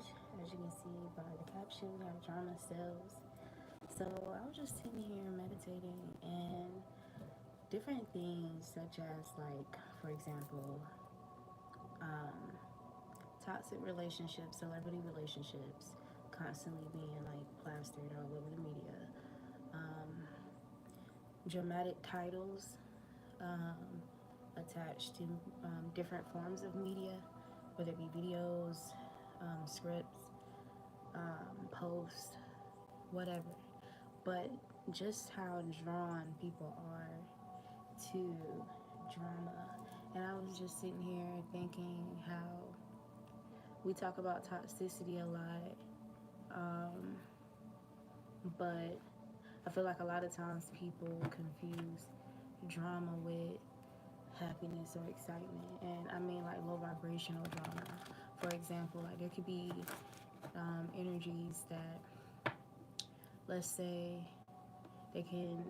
page. As you can see by the caption, we have drama sells. So I was just sitting here meditating, and different things such as, like, for example, um, toxic relationships, celebrity relationships, constantly being like plastered all over the media. Um, Dramatic titles attached to different forms of media, whether it be videos, scripts, posts, whatever. But just how drawn people are to drama. And I was just sitting here thinking how we talk about toxicity a lot, um, but I feel like a lot of times people confuse drama with happiness or excitement. And I mean, like, low vibrational drama. For example, like, there could be energies that, let's say, they can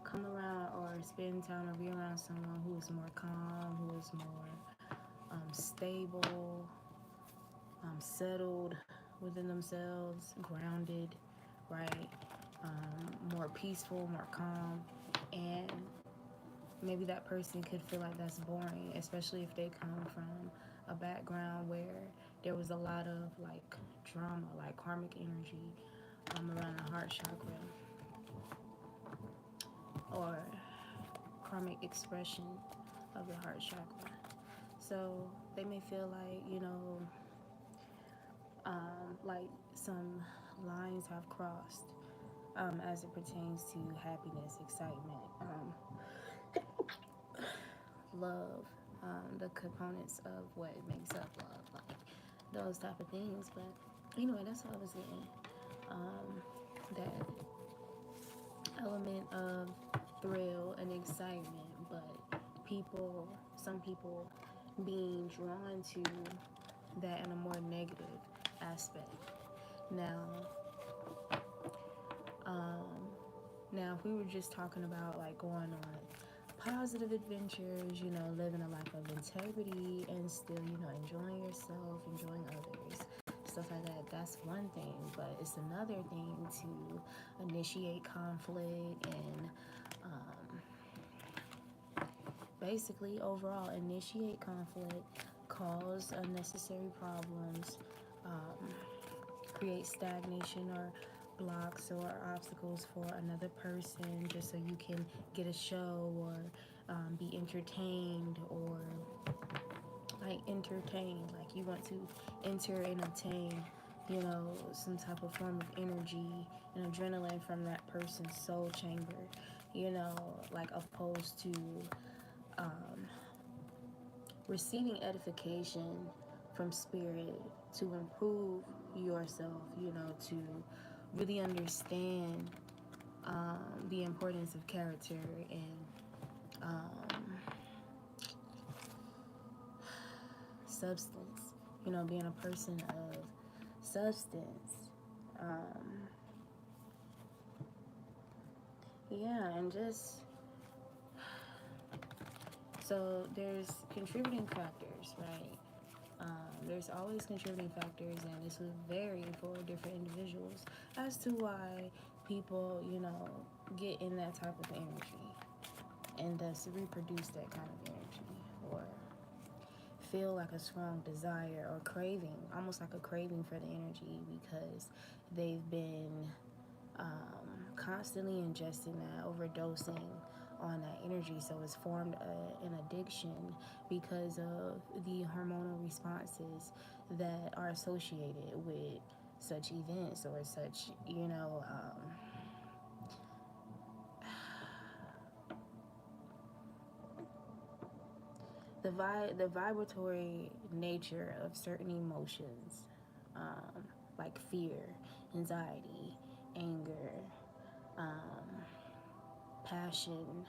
come around or spend time or be around someone who is more calm, who is more stable, settled within themselves, grounded, right? More peaceful, more calm. And maybe that person could feel like that's boring, especially if they come from a background where there was a lot of like drama, like karmic energy around the heart chakra, or karmic expression of the heart chakra. So they may feel like, like some lines have crossed as it pertains to happiness, excitement, love, the components of what makes up love, like those type of things. But anyway, that's what I was saying. That element of thrill and excitement, but some people being drawn to that in a more negative aspect. Now, now if we were just talking about like going on positive adventures, living a life of integrity and still, enjoying yourself, enjoying others, stuff like that, that's one thing. But it's another thing to initiate conflict and basically overall initiate conflict, cause unnecessary problems, create stagnation or blocks or obstacles for another person just so you can get a show or be entertained, or like entertained, like you want to enter and obtain some type of form of energy and adrenaline from that person's soul chamber, like opposed to receiving edification from spirit to improve yourself, to really understand the importance of character and substance, being a person of substance. Yeah, and just so there's contributing factors, right? There's always contributing factors, and this would vary for different individuals as to why people, get in that type of energy and thus reproduce that kind of energy, or feel like a strong desire or craving, almost like a craving for the energy, because they've been constantly ingesting that, overdosing on that energy. So it's formed an addiction because of the hormonal responses that are associated with such events or such, the vibratory nature of certain emotions, like fear, anxiety, anger, passion,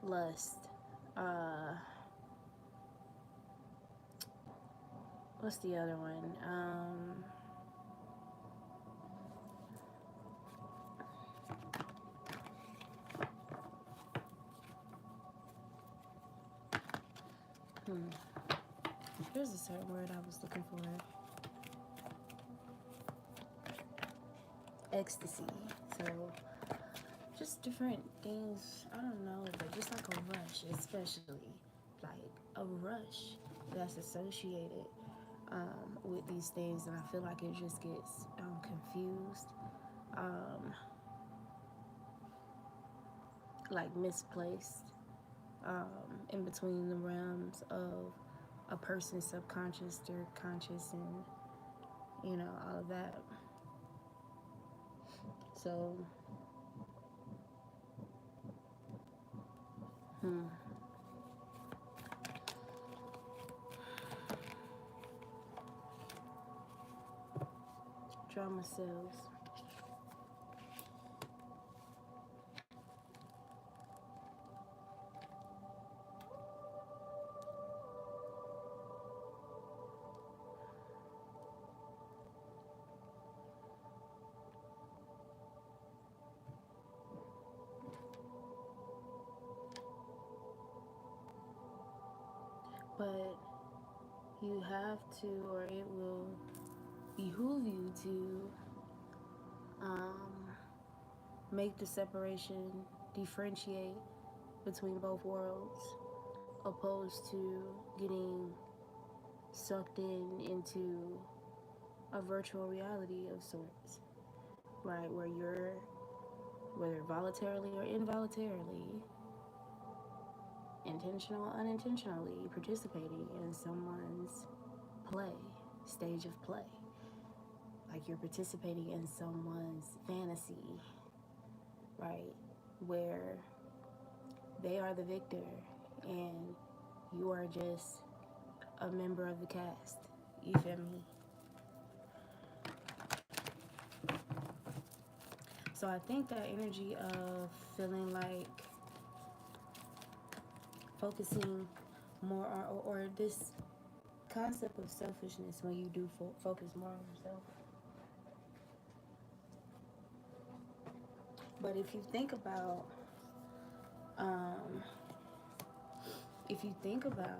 lust. What's the other one? There's a certain word I was looking for. Ecstasy. So just different things, I don't know, but just like a rush, especially like a rush that's associated with these things, and I feel like it just gets confused, um, like misplaced, in between the realms of a person's subconscious, their conscious, and all of that. So, hmm, trauma cells. But you have to, or it will behoove you to make the separation, differentiate between both worlds, opposed to getting sucked into a virtual reality of sorts, right? Where you're, whether voluntarily or involuntarily, intentional or unintentionally, participating in someone's play, stage of play. Like you're participating in someone's fantasy, right? Where they are the victor and you are just a member of the cast. You feel me? So I think that energy of feeling like focusing more on, or this concept of selfishness when you do focus more on yourself. But um, if you think about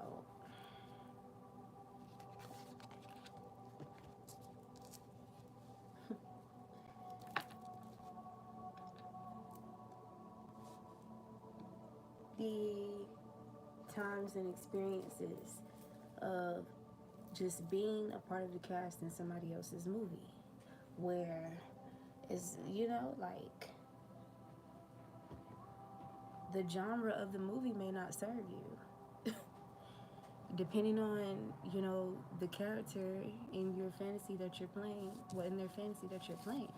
the times and experiences of just being a part of the cast in somebody else's movie, where is like the genre of the movie may not serve you depending on the character in your fantasy that you're playing, what in their fantasy that you're playing,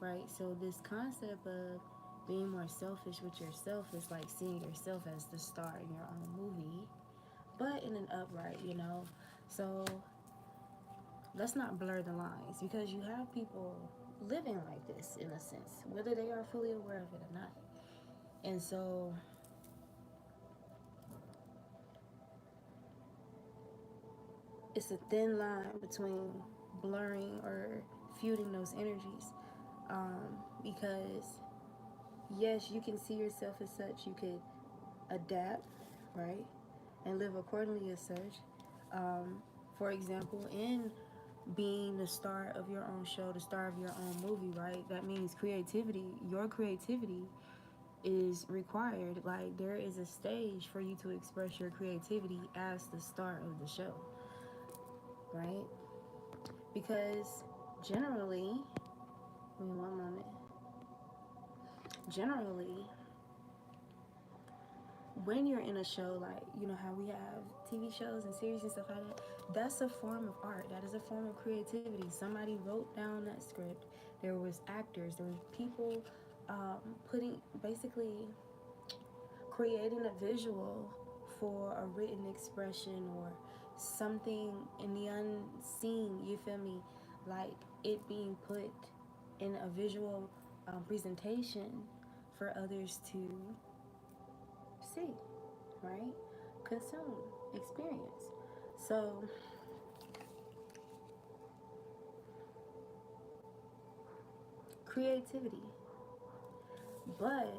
right? So this concept of being more selfish with yourself is like seeing yourself as the star in your own movie, but in an upright, so let's not blur the lines, because you have people living like this in a sense, whether they are fully aware of it or not. And so it's a thin line between blurring or feuding those energies, because yes, you can see yourself as such, you could adapt, right, and live accordingly as such. For example, in being the star of your own show, the star of your own movie, right, that means creativity, your creativity is required. Like there is a stage for you to express your creativity as the star of the show, right? Because generally, give me one moment. Generally, when you're in a show, like how we have TV shows and series and stuff like that, that's a form of art. That is a form of creativity. Somebody wrote down that script. There was actors. There was people putting, basically creating a visual for a written expression or something in the unseen. You feel me? Like it being put in a visual presentation for others to see, right? Consume, experience. So creativity. But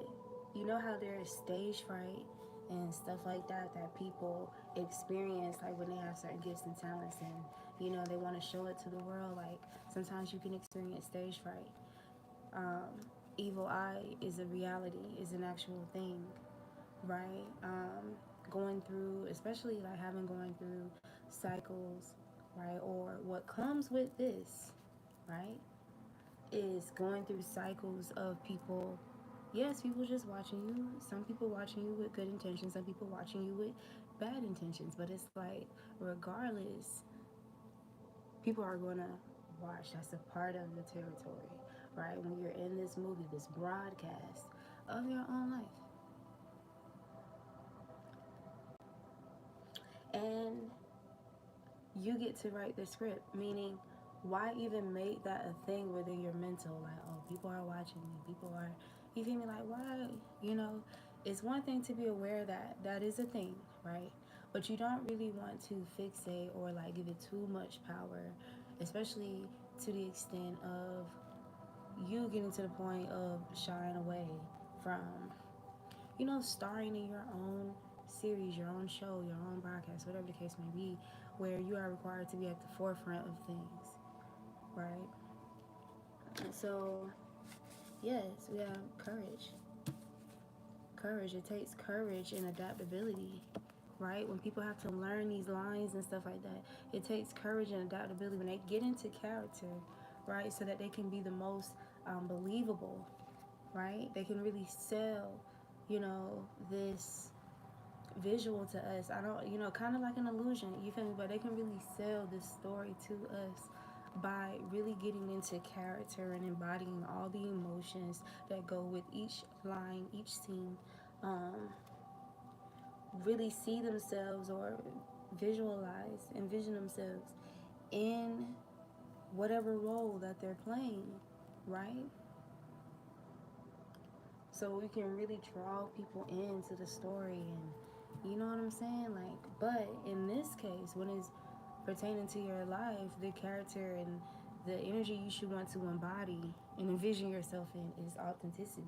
you know how there is stage fright and stuff like that that people experience, like when they have certain gifts and talents, and they want to show it to the world. Like sometimes you can experience stage fright. um, Evil eye is a reality, is an actual thing, right? Going through, especially like having going through cycles, right? Or what comes with this, right? Is going through cycles of people. Yes, people just watching you. Some people watching you with good intentions. Some people watching you with bad intentions. But it's like, regardless, people are going to watch. That's a part of the territory, right? When you're in this movie, this broadcast of your own life. And you get to write the script, meaning, why even make that a thing within your mental? Like, oh, people are watching me. People are, you feel me? Like, why? You know, it's one thing to be aware that that is a thing, right? But you don't really want to fixate or like give it too much power, especially to the extent of you getting to the point of shying away from, starring in your own series, your own show, your own broadcast, whatever the case may be, where you are required to be at the forefront of things, right? And so, yes, we have courage. Courage. It takes courage and adaptability, right? When people have to learn these lines and stuff like that, it takes courage and adaptability when they get into character, right? So that they can be the most believable, right? They can really sell, this visual to us. I don't, kind of like an illusion, you feel me? But they can really sell this story to us by really getting into character and embodying all the emotions that go with each line, each scene. Um, really see themselves or visualize, envision themselves in whatever role that they're playing, right? So we can really draw people into the story, and you know what I'm saying? Like, but in this case, when it's pertaining to your life, the character and the energy you should want to embody and envision yourself in is authenticity.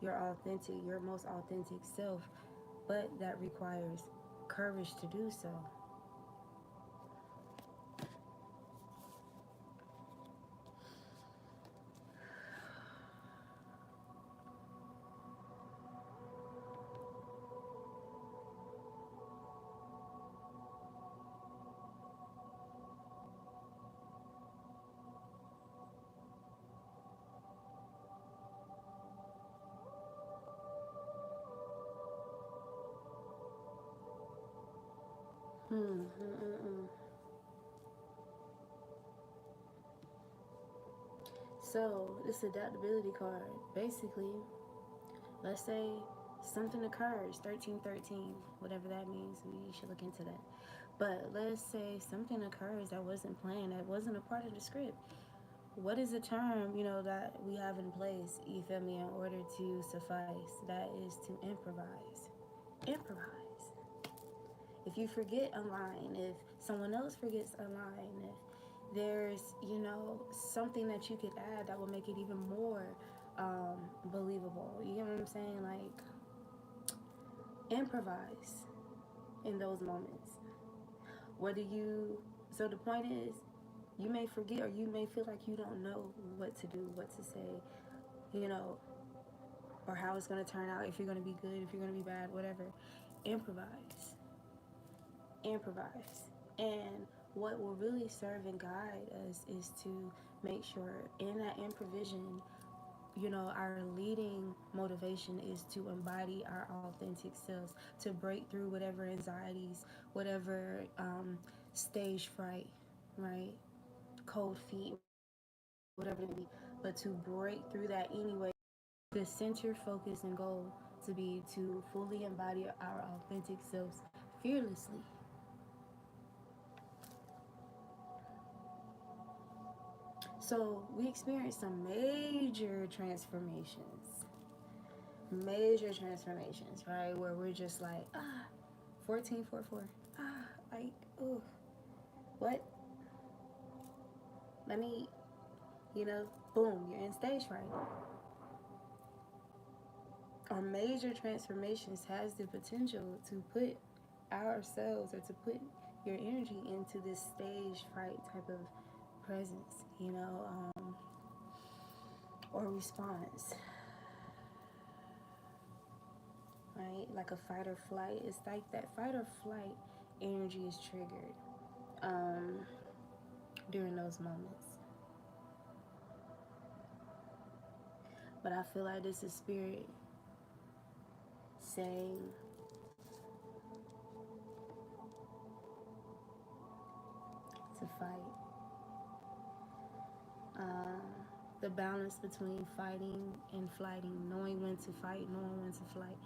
Your authentic, your most authentic self, but that requires courage to do so. Hmm. So this adaptability card, basically, let's say something occurs, 1313, whatever that means, we should look into that. But let's say something occurs that wasn't planned, that wasn't a part of the script. What is the term, that we have in place, you feel me, in order to suffice? That is to improvise. Improvise. If you forget a line, if someone else forgets a line, if there's, something that you could add that will make it even more believable. You know what I'm saying? Like, improvise in those moments. Whether you, so the point is, you may forget or you may feel like you don't know what to do, what to say, you know, or how it's going to turn out, if you're going to be good, if you're going to be bad, whatever. Improvise. Improvise. And what will really serve and guide us is to make sure in that improvisation, our leading motivation is to embody our authentic selves, to break through whatever anxieties, whatever stage fright, right? Cold feet, whatever it may be, but to break through that anyway. The center, focus, and goal to be to fully embody our authentic selves fearlessly. So we experienced some major transformations, right? Where we're just like, 1444, like, ooh, what? Let me, boom, you're in stage fright. our major transformations has the potential to put ourselves, or to put your energy into this stage fright type of presence, or response, right? Like a fight or flight. It's like that fight or flight energy is triggered during those moments. But I feel like this is spirit saying, to fight. The balance between fighting and flighting, knowing when to fight, knowing when to flight,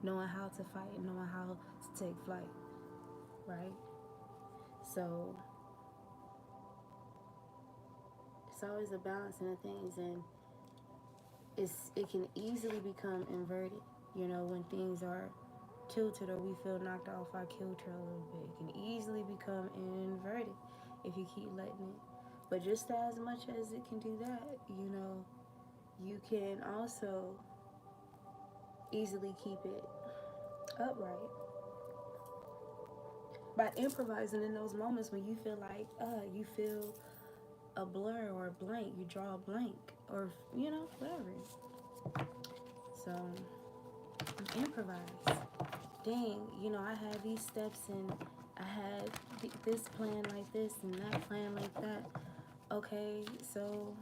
knowing how to fight, knowing how to take flight, right? So it's always a balance in the things, and it can easily become inverted, when things are tilted or we feel knocked off our kilter a little bit. It can easily become inverted if you keep letting it. But just as much as it can do that, you can also easily keep it upright by improvising in those moments when you feel like you feel a blur or a blank, you draw a blank, or whatever. So improvise. Dang, I had these steps, and I had this plan like this and that plan like that. Okay, so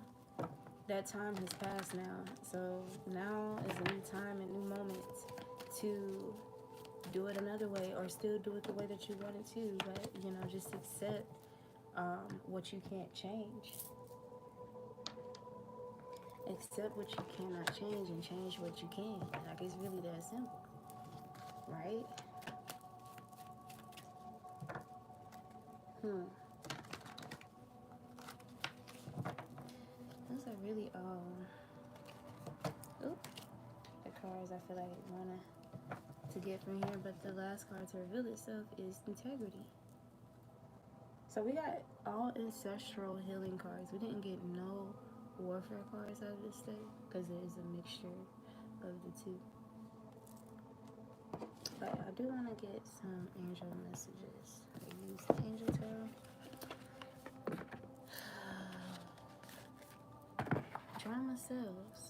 that time has passed now. So now is a new time and new moment to do it another way, or still do it the way that you wanted to, but just accept what you can't change. Accept what you cannot change and change what you can. Like, it's really that simple, right? Those are really the cards I feel like I wanna to get from here, but the last card to reveal itself is integrity. So we got all ancestral healing cards. We didn't get no warfare cards out of this deck because it is a mixture of the two. But I do want to get some angel messages. I use the angel tarot. Drama sells.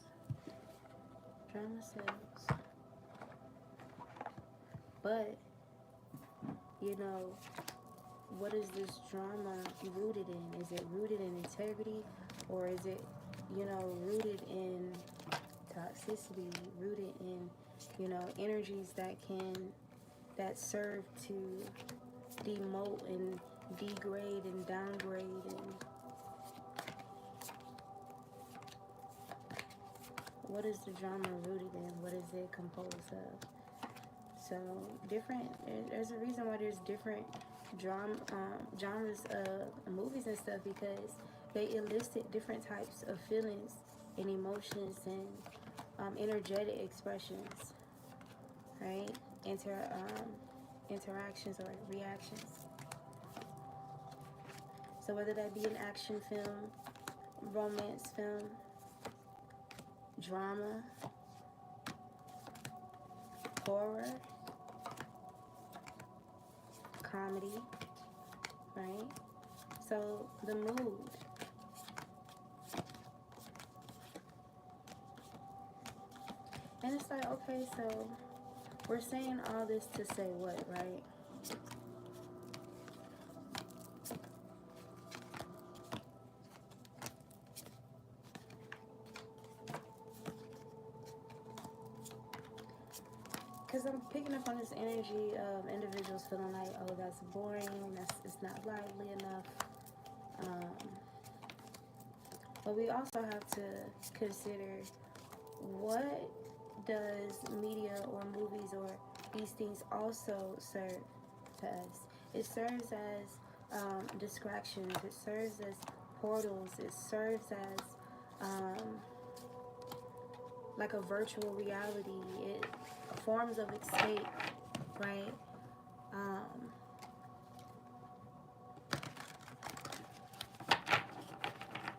Drama sells. But, what is this drama rooted in? Is it rooted in integrity, or is it, rooted in toxicity, rooted in, energies that serve to demote and degrade and downgrade, and what is the drama rooted in? What is it composed of? So there's a reason why there's different genres of movies and stuff, because they elicit different types of feelings and emotions and energetic expressions, right? Interactions or reactions. So whether that be an action film, romance film, drama, horror, comedy, right? So the mood. And it's like, okay, so we're saying all this to say what, right? Because I'm picking up on this energy of individuals feeling like, oh, that's boring, it's not lively enough. But we also have to consider, what does media or movies or these things also serve to us? It serves as distractions. It serves as portals. It serves as like a virtual reality. Forms of escape, right?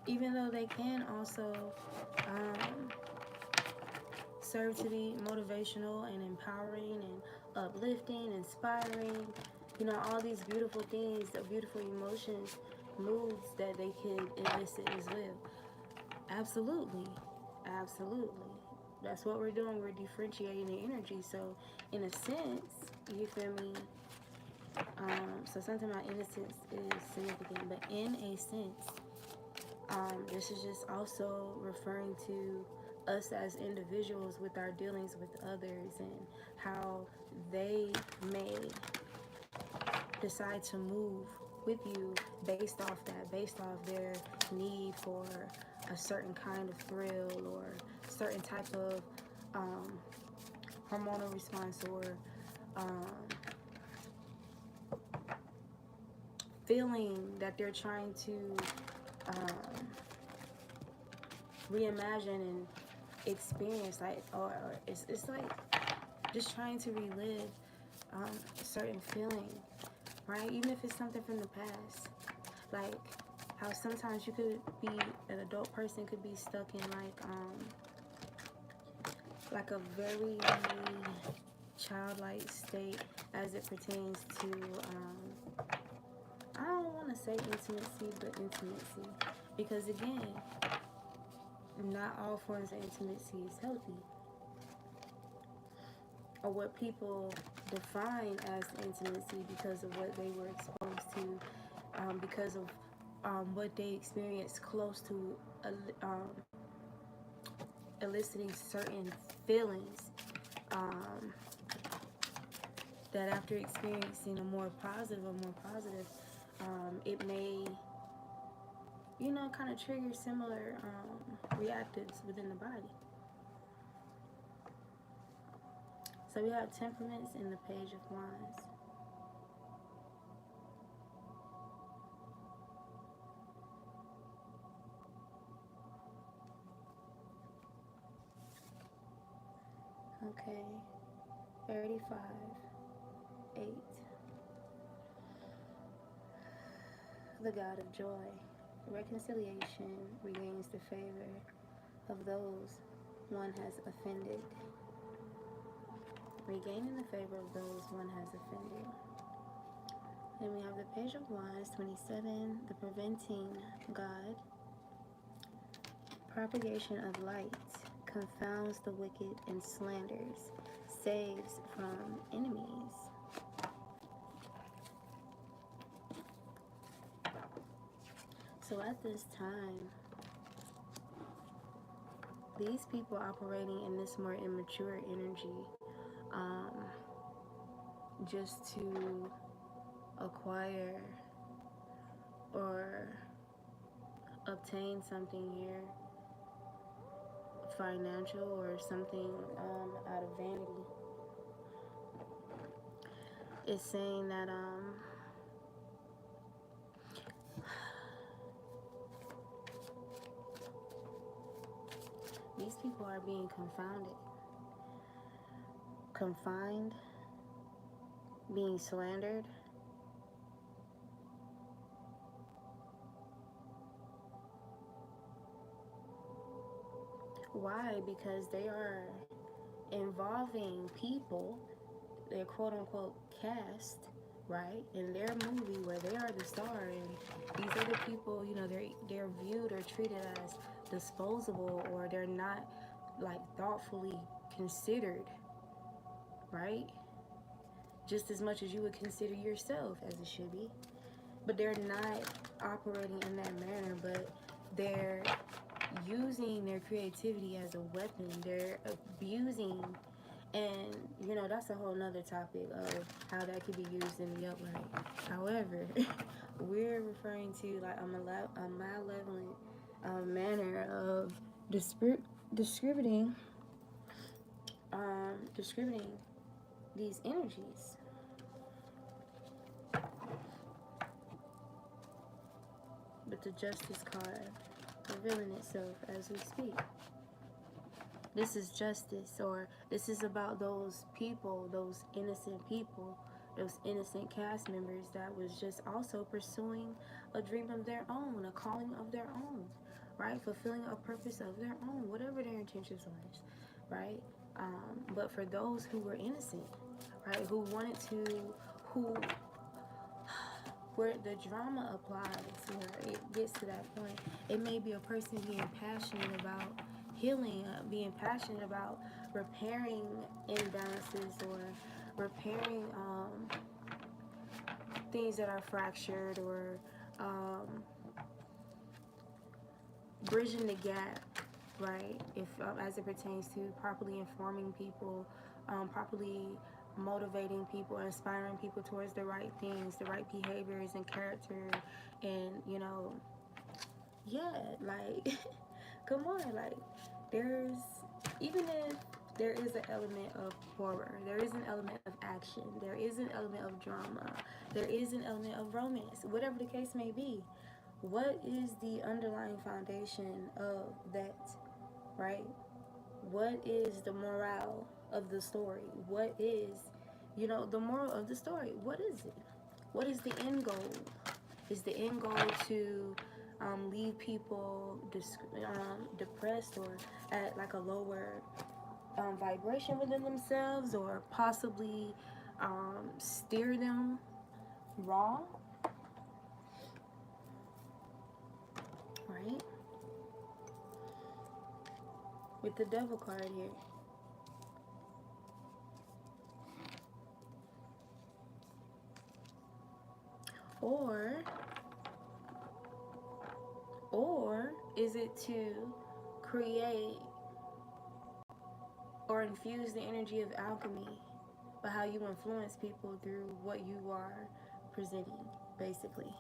Even though they can also serve to be motivational and empowering and uplifting, inspiring, you know, all these beautiful things, the beautiful emotions, moods that they could elicit as well. Absolutely. Absolutely. That's what we're doing. We're differentiating the energy. So, in a sense, you feel me? So sometimes my innocence is significant, but in a sense, this is just also referring to us as individuals with our dealings with others and how they may decide to move with you based off that, based off their need for a certain kind of thrill or certain type of hormonal response or um, feeling that they're trying to reimagine and experience, like, or it's like just trying to relive a certain feeling, right? Even if it's something from the past, like how sometimes you could be an adult person could be stuck in like a very childlike state as it pertains to I don't want to say intimacy, but intimacy, because again, not all forms of intimacy is healthy, or what people define as intimacy because of what they were exposed to, because of what they experienced close to eliciting certain feelings, that after experiencing a more positive, it may, you know, kind of trigger similar reactives within the body. So we have temperaments in the Page of Wands. Okay, 35, 8. The God of joy. Reconciliation regains the favor of those one has offended. Regaining the favor of those one has offended. Then we have the Page of Wands, 27, the preventing God. Propagation of light confounds the wicked and slanders, saves from enemies. So at this time, these people operating in this more immature energy, just to acquire or obtain something here, financial or something out of vanity, is saying that these people are being confined, being slandered. Why? Because they are involving people, their quote unquote cast, right, in their movie where they are the star, and these other people, you know, they're viewed or treated as disposable, or they're not like thoughtfully considered, right? Just as much as you would consider yourself, as it should be. But they're not operating in that manner, but they're using their creativity as a weapon. They're abusing, and you know, that's a whole nother topic of how that could be used in the upright. However, we're referring to like a malevolent manner of distributing these energies. But the Justice card revealing itself as we speak. This is justice, or this is about those people, those innocent people, those innocent cast members that was just also pursuing a dream of their own, a calling of their own, right? Fulfilling a purpose of their own, whatever their intentions was, right? But for those who were innocent, right, who wanted to, who, where the drama applies, where it gets to that point, it may be a person being passionate about healing, being passionate about repairing imbalances or repairing things that are fractured, or bridging the gap, right? If as it pertains to properly informing people, properly motivating people, inspiring people towards the right things, the right behaviors and character, and yeah, like come on, like there's, even if there is an element of horror, there is an element of action, there is an element of drama, there is an element of romance, whatever the case may be, what is the underlying foundation of that, right? What is the morale of the story? What is, the moral of the story? What is it? What is the end goal? Is the end goal to leave people depressed or at like a lower vibration within themselves, or possibly steer them wrong, right? With the devil card here. Or is it to create or infuse the energy of alchemy by how you influence people through what you are presenting, basically?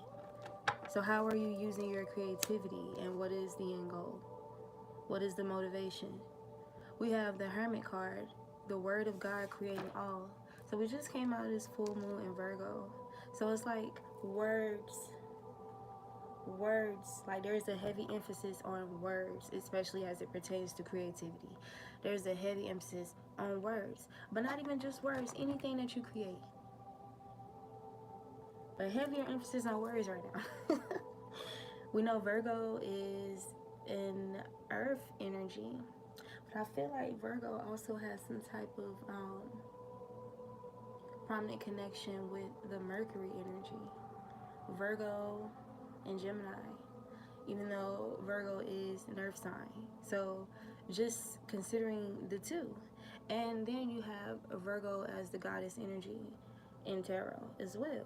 So how are you using your creativity, and what is the end goal? What is the motivation? We have the Hermit card, the word of God creating all. So we just came out of this full moon in Virgo. So it's like words, like there's a heavy emphasis on words, especially as it pertains to creativity. There's a heavy emphasis on words, but not even just words, anything that you create. A heavier emphasis on words right now. We know Virgo is an earth energy, but I feel like Virgo also has some type of prominent connection with the Mercury energy. Virgo and Gemini, even though Virgo is an earth sign. So just considering the two. And then you have Virgo as the goddess energy in tarot as well.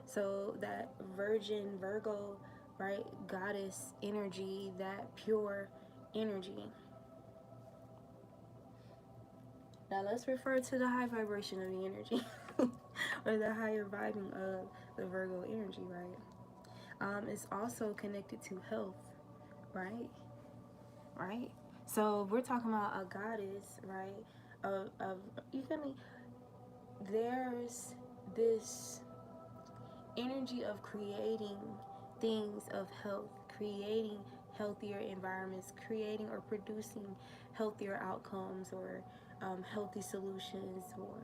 So that virgin Virgo, right, goddess energy, that pure energy. Now let's refer to the high vibration of the energy or the higher vibing of the Virgo energy, right? It's also connected to health, right? Right? So we're talking about a goddess, right? Of you feel me? There's this energy of creating things of health, creating healthier environments, creating or producing healthier outcomes, or healthy solutions, or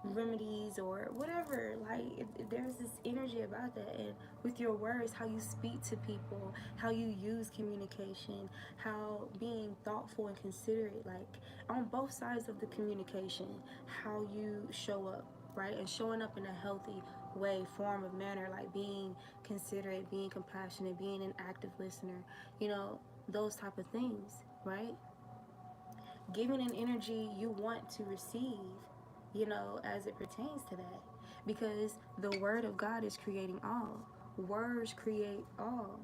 remedies, or whatever. Like there's this energy about that. And with your words, how you speak to people, how you use communication, how being thoughtful and considerate, like on both sides of the communication, how you show up, right? And showing up in a healthy way, form of manner, like being considerate, being compassionate, being an active listener, those type of things, right? Giving an energy you want to receive, as it pertains to that. Because the word of God is creating all. Words create all.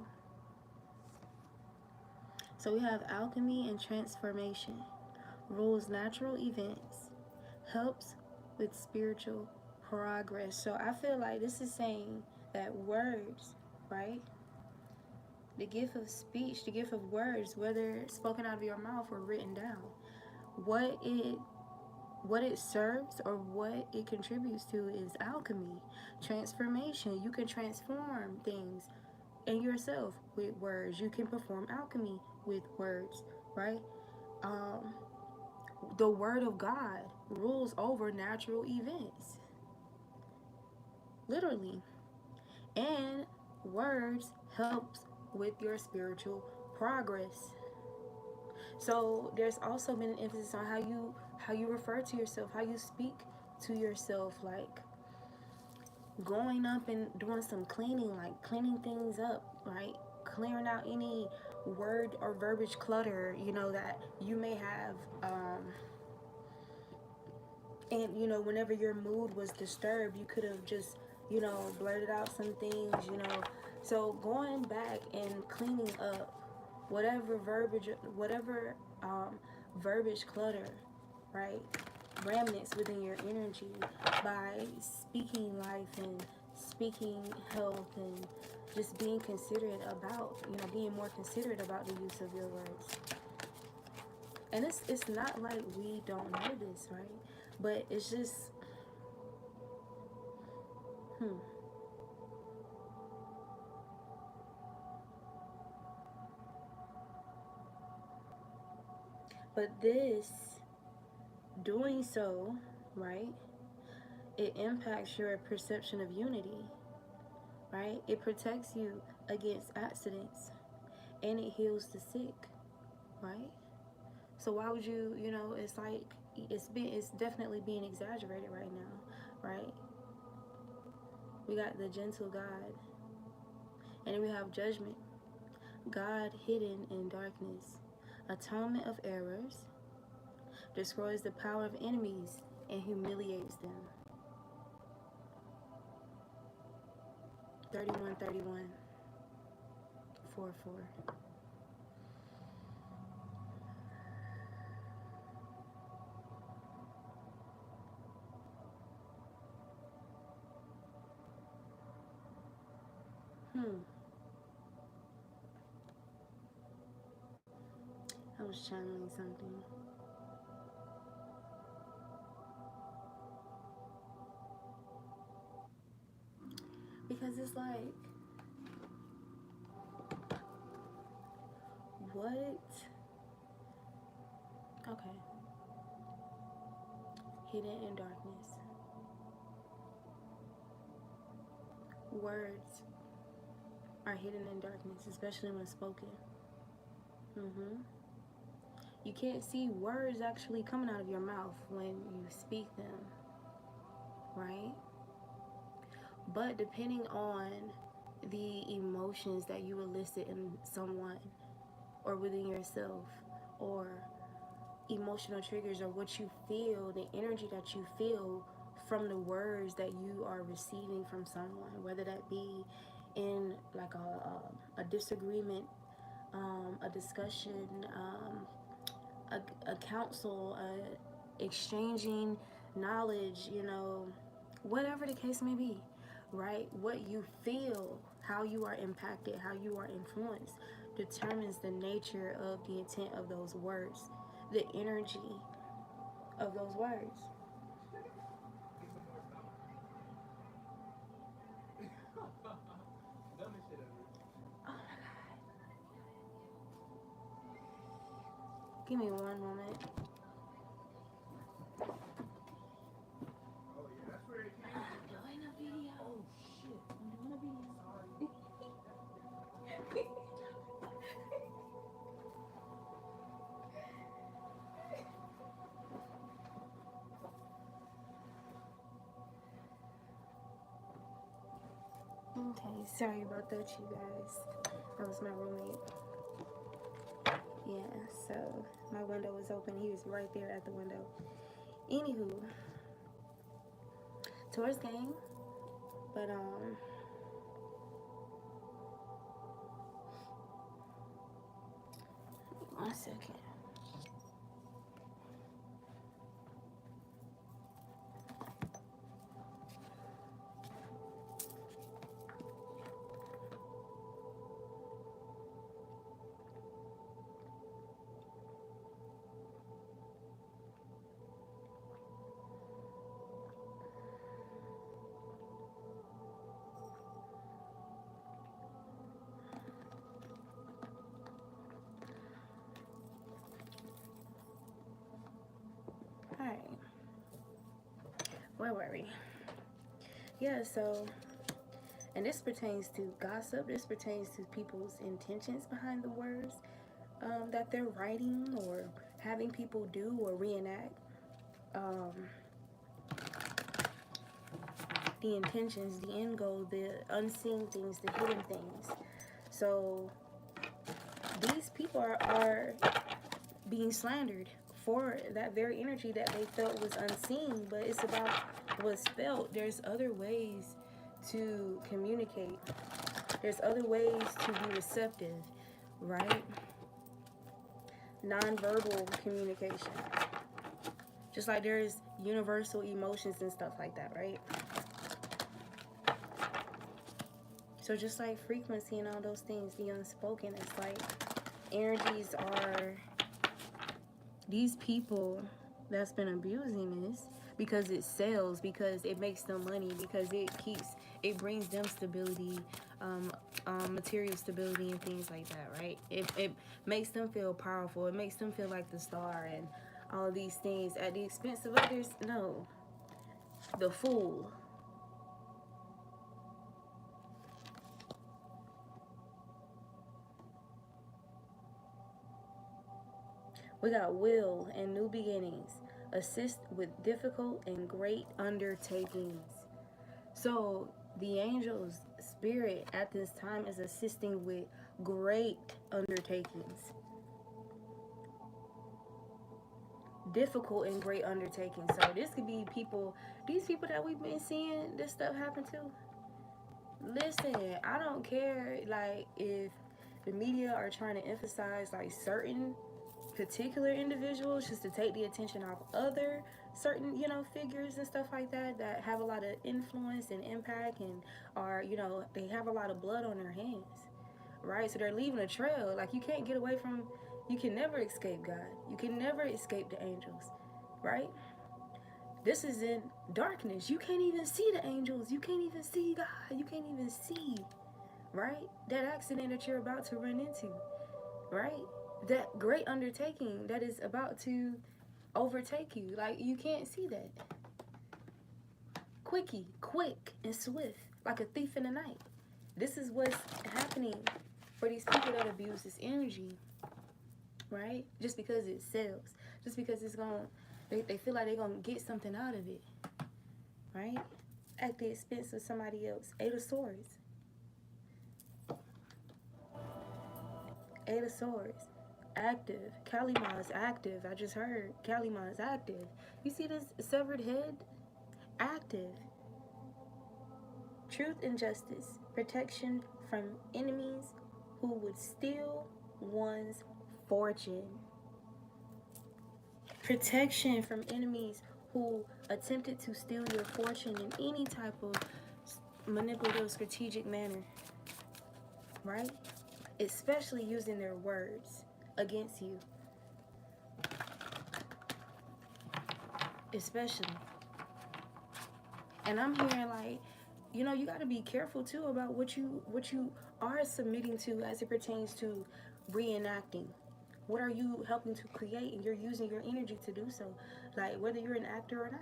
So we have alchemy and transformation. Rules natural events. Helps with spiritual progress. So I feel like this is saying that words, right? The gift of speech, the gift of words, whether spoken out of your mouth or written down, what it serves or what it contributes to is alchemy, transformation. You can transform things in yourself with words. You can perform alchemy with words, right? The word of God rules over natural events, literally. And words helps with your spiritual progress. So there's also been an emphasis on how you refer to yourself, how you speak to yourself, like going up and doing some cleaning, like cleaning things up, right? Clearing out any word or verbiage clutter, you know, that you may have. And, you know, whenever your mood was disturbed, you could have just, you know, blurted out some things, you know. So going back and cleaning up whatever verbiage clutter, right? Remnants within your energy by speaking life and speaking health and just being considerate about, you know, being more considerate about the use of your words. And it's not like we don't know this, right? But it's just, hmm. But this, doing so, right, it impacts your perception of unity, right? It protects you against accidents and it heals the sick, right? So why would you, you know, it's like it's definitely being exaggerated right now, right? We got the gentle God, and then we have judgment. God hidden in darkness, atonement of errors, destroys the power of enemies and humiliates them. 31:31, 4:4. Hmm. I was channeling something. Because it's like, what? Okay. Hidden in darkness. Words are hidden in darkness, especially when spoken. Mm-hmm. You can't see words actually coming out of your mouth when you speak them, right? But depending on the emotions that you elicit in someone or within yourself, or emotional triggers, or what you feel, the energy that you feel from the words that you are receiving from someone, whether that be in like a disagreement, a discussion, a counsel, exchanging knowledge, you know, whatever the case may be, right? What you feel, how you are impacted, how you are influenced, determines the nature of the intent of those words, the energy of those words. Oh my God. Give me one moment. I'm doing a video. Oh shit. I'm doing a video. Okay, sorry about that, you guys. That was my roommate. Yeah, so my window was open. He was right there at the window. Anywho, tourist gang. But 1 second. Alright. Where were we? Yeah, so, and this pertains to gossip. This pertains to people's intentions behind the words. that they're writing or having people do or reenact. Um, the intentions, the end goal, the unseen things, the hidden things. So these people are being slandered for that very energy that they felt was unseen, but it's about what's felt. There's other ways to communicate. There's other ways to be receptive, right? Nonverbal communication. Just like there's universal emotions and stuff like that, right? So just like frequency and all those things, the unspoken, it's like energies are these people that's been abusing this because it sells, because it makes them money, because it brings them stability, material stability and things like that, right? It makes them feel powerful. It makes them feel like the star and all of these things at the expense of others. No, the fool. We got will and new beginnings. Assist with difficult and great undertakings. So the angel's spirit at this time is assisting with great undertakings. Difficult and great undertakings. So this could be people, these people that we've been seeing this stuff happen to. Listen, I don't care like if the media are trying to emphasize like certain particular individuals just to take the attention off other certain figures and stuff like that that have a lot of influence and impact and are they have a lot of blood on their hands, right? So they're leaving a trail. Like you can't get away from, you can never escape God, you can never escape the angels, right? This is in darkness. You can't even see the angels, you can't even see God, you can't even see, right, that accident that you're about to run into, right? That great undertaking that is about to overtake you. Like, you can't see that. Quickie, quick and swift, like a thief in the night. This is what's happening for these people that abuse this energy, right? Just because it sells. Just because it's going to, they feel like they're going to get something out of it, right? At the expense of somebody else. Eight of Swords. Eight of Swords. Active. Kalima is active. I just heard Kalima is active. You see this severed head? Active. Truth and justice. Protection from enemies who would steal one's fortune. Protection from enemies who attempted to steal your fortune in any type of manipulative, strategic manner. Right? Especially using their words against you. Especially. And I'm hearing like, you got to be careful too about what you are submitting to as it pertains to reenacting. What are you helping to create? And you're using your energy to do so. Like, whether you're an actor or not.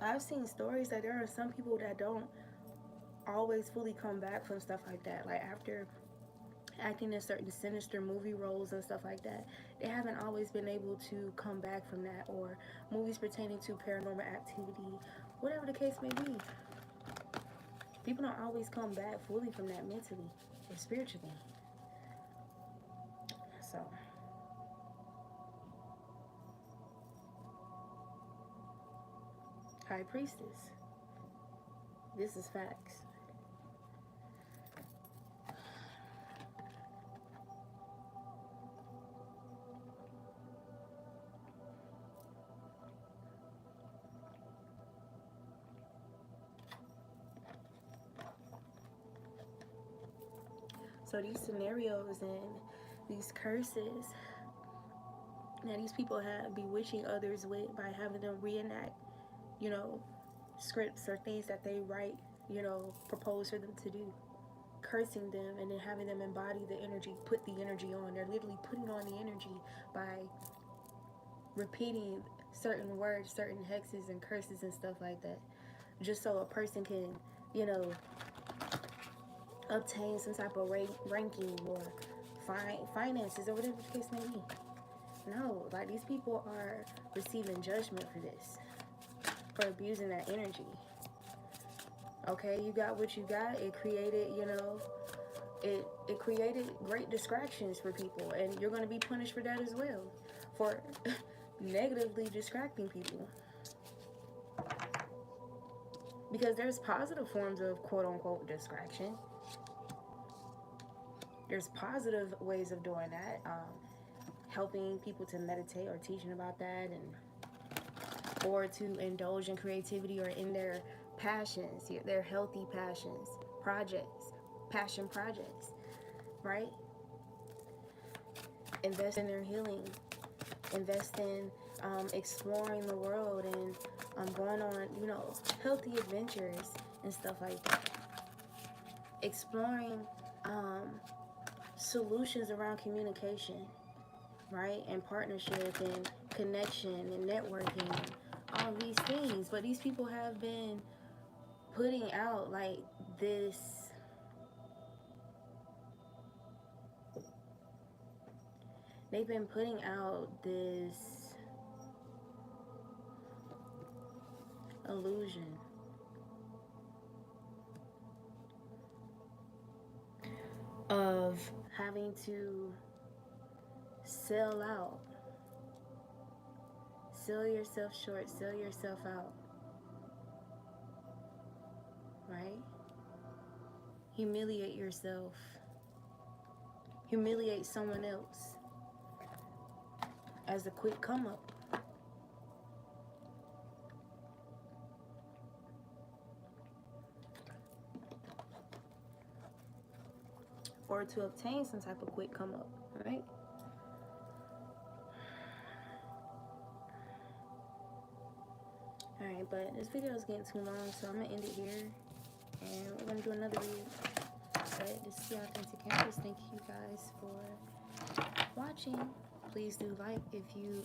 I've seen stories that there are some people that don't always fully come back from stuff like that. Like, after acting in certain sinister movie roles and stuff like that, they haven't always been able to come back from that, or movies pertaining to paranormal activity, whatever the case may be. People don't always come back fully from that mentally or spiritually. So, High Priestess, this is facts. So these scenarios and these curses that these people have bewitching others with by having them reenact, scripts or things that they write, propose for them to do. cursing them and then having them embody the energy, put the energy on. They're literally putting on the energy by repeating certain words, certain hexes and curses and stuff like that, just so a person can, you know, obtain some type of ranking or finances or whatever the case may be. No, like, these people are receiving judgment for this, for abusing that energy. Okay, you got what you got. It created, you know, it created great distractions for people, and you're going to be punished for that as well, for negatively distracting people. Because there's positive forms of quote-unquote distraction. There's positive ways of doing that, helping people to meditate or teaching about that, and or to indulge in creativity or in their passions, their healthy passions, passion projects, right? Invest in their healing, invest in exploring the world and going on, you know, healthy adventures and stuff like that. Exploring solutions around communication, right? And partnership and connection and networking and all these things. But these people have been putting out like this they've been putting out this illusion of having to sell out, sell yourself short, sell yourself out, right? Humiliate yourself, humiliate someone else as a quick come up. Or to obtain some type of quick come up, right? Alright, but this video is getting too long, so I'm gonna end it here. And we're gonna do another read. But this is the Authentic Empress. Thank you guys for watching. Please do like if you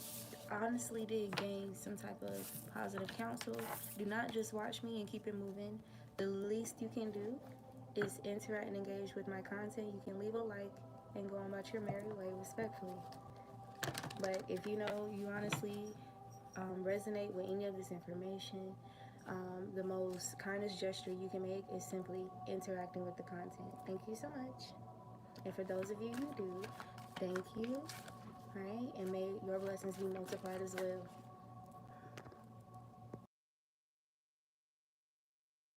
honestly did gain some type of positive counsel. Do not just watch me and keep it moving. The least you can do is interact and engage with my content. You can leave a like and go on about your merry way respectfully. But if you know you honestly resonate with any of this information, the most kindest gesture you can make is simply interacting with the content. Thank you so much. And for those of you who do, thank you, right? And may your blessings be multiplied as well.